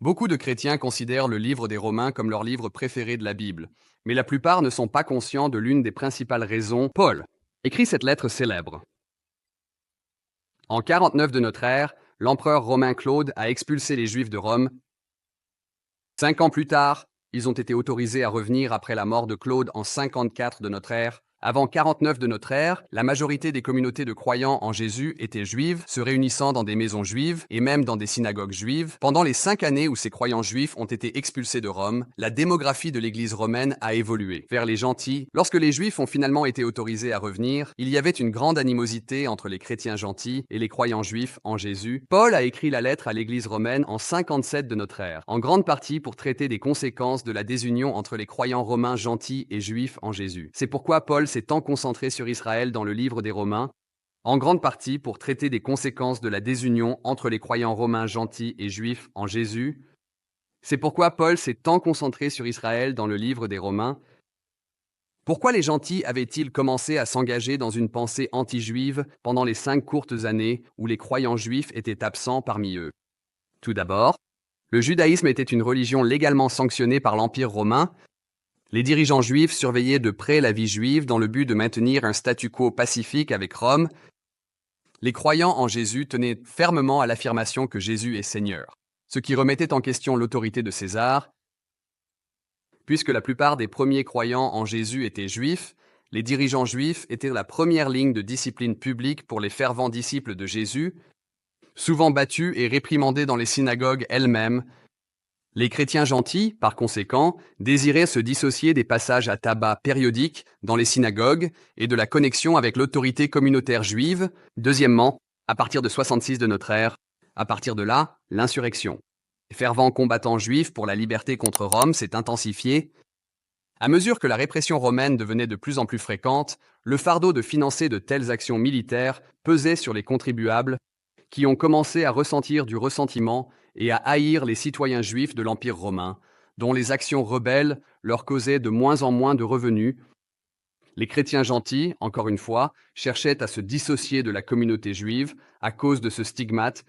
Beaucoup de chrétiens considèrent le livre des Romains comme leur livre préféré de la Bible, mais la plupart ne sont pas conscients de l'une des principales raisons. Paul écrit cette lettre célèbre. En 49 de notre ère, l'empereur romain Claude a expulsé les Juifs de Rome. 5 ans plus tard, ils ont été autorisés à revenir après la mort de Claude en 54 de notre ère. Avant 49 de notre ère, la majorité des communautés de croyants en Jésus étaient juives, se réunissant dans des maisons juives et même dans des synagogues juives. Pendant les 5 années où ces croyants juifs ont été expulsés de Rome, la démographie de l'Église romaine a évolué vers les gentils. Lorsque les juifs ont finalement été autorisés à revenir, il y avait une grande animosité entre les chrétiens gentils et les croyants juifs en Jésus. Paul a écrit la lettre à l'Église romaine en 57 de notre ère, en grande partie pour traiter des conséquences de la désunion entre les croyants romains gentils et juifs en Jésus. C'est pourquoi Paul s'est tant concentré sur Israël dans le livre des Romains, en grande partie pour traiter des conséquences de la désunion entre les croyants romains gentils et juifs en Jésus. C'est pourquoi Paul s'est tant concentré sur Israël dans le livre des Romains. Pourquoi les gentils avaient-ils commencé à s'engager dans une pensée anti-juive pendant les 5 courtes années où les croyants juifs étaient absents parmi eux? Tout d'abord, le judaïsme était une religion légalement sanctionnée par l'Empire romain. Les dirigeants juifs surveillaient de près la vie juive dans le but de maintenir un statu quo pacifique avec Rome. Les croyants en Jésus tenaient fermement à l'affirmation que Jésus est Seigneur, ce qui remettait en question l'autorité de César. Puisque la plupart des premiers croyants en Jésus étaient juifs, les dirigeants juifs étaient la première ligne de discipline publique pour les fervents disciples de Jésus, souvent battus et réprimandés dans les synagogues elles-mêmes. Les chrétiens gentils, par conséquent, désiraient se dissocier des passages à tabac périodiques dans les synagogues et de la connexion avec l'autorité communautaire juive. Deuxièmement, à partir de 66 de notre ère, à partir de là, l'insurrection. Les fervents combattants juifs pour la liberté contre Rome s'est intensifié. À mesure que la répression romaine devenait de plus en plus fréquente, le fardeau de financer de telles actions militaires pesait sur les contribuables, qui ont commencé à ressentir du ressentiment et à haïr les citoyens juifs de l'Empire romain, dont les actions rebelles leur causaient de moins en moins de revenus. Les chrétiens gentils, encore une fois, cherchaient à se dissocier de la communauté juive à cause de ce stigmate.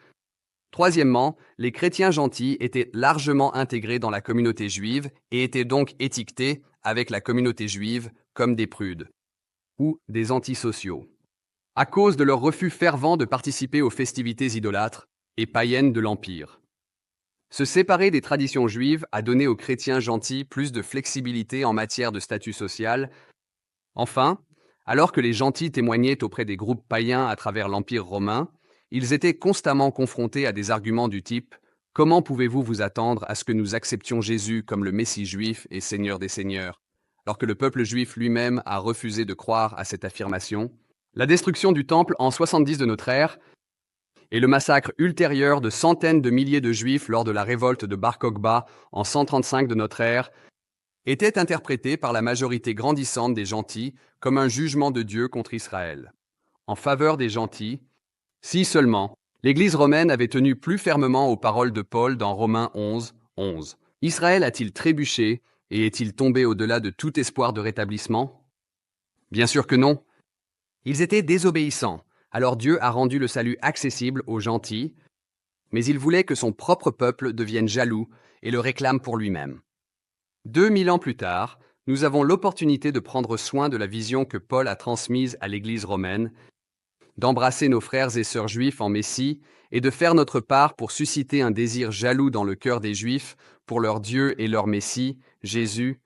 Troisièmement, les chrétiens gentils étaient largement intégrés dans la communauté juive et étaient donc étiquetés avec la communauté juive comme des prudes ou des antisociaux, à cause de leur refus fervent de participer aux festivités idolâtres et païennes de l'Empire. Se séparer des traditions juives a donné aux chrétiens gentils plus de flexibilité en matière de statut social. Enfin, alors que les gentils témoignaient auprès des groupes païens à travers l'Empire romain, ils étaient constamment confrontés à des arguments du type « Comment pouvez-vous vous attendre à ce que nous acceptions Jésus comme le Messie juif et Seigneur des Seigneurs ?» alors que le peuple juif lui-même a refusé de croire à cette affirmation. La destruction du temple en 70 de notre ère et le massacre ultérieur de centaines de milliers de juifs lors de la révolte de Bar Kokhba en 135 de notre ère étaient interprétés par la majorité grandissante des gentils comme un jugement de Dieu contre Israël. En faveur des gentils, si seulement l'Église romaine avait tenu plus fermement aux paroles de Paul dans Romains 11, 11. Israël a-t-il trébuché et est-il tombé au-delà de tout espoir de rétablissement? Bien sûr que non. Ils étaient désobéissants, alors Dieu a rendu le salut accessible aux gentils, mais il voulait que son propre peuple devienne jaloux et le réclame pour lui-même. 2000 ans plus tard, nous avons l'opportunité de prendre soin de la vision que Paul a transmise à l'Église romaine, d'embrasser nos frères et sœurs juifs en Messie et de faire notre part pour susciter un désir jaloux dans le cœur des Juifs pour leur Dieu et leur Messie, Jésus,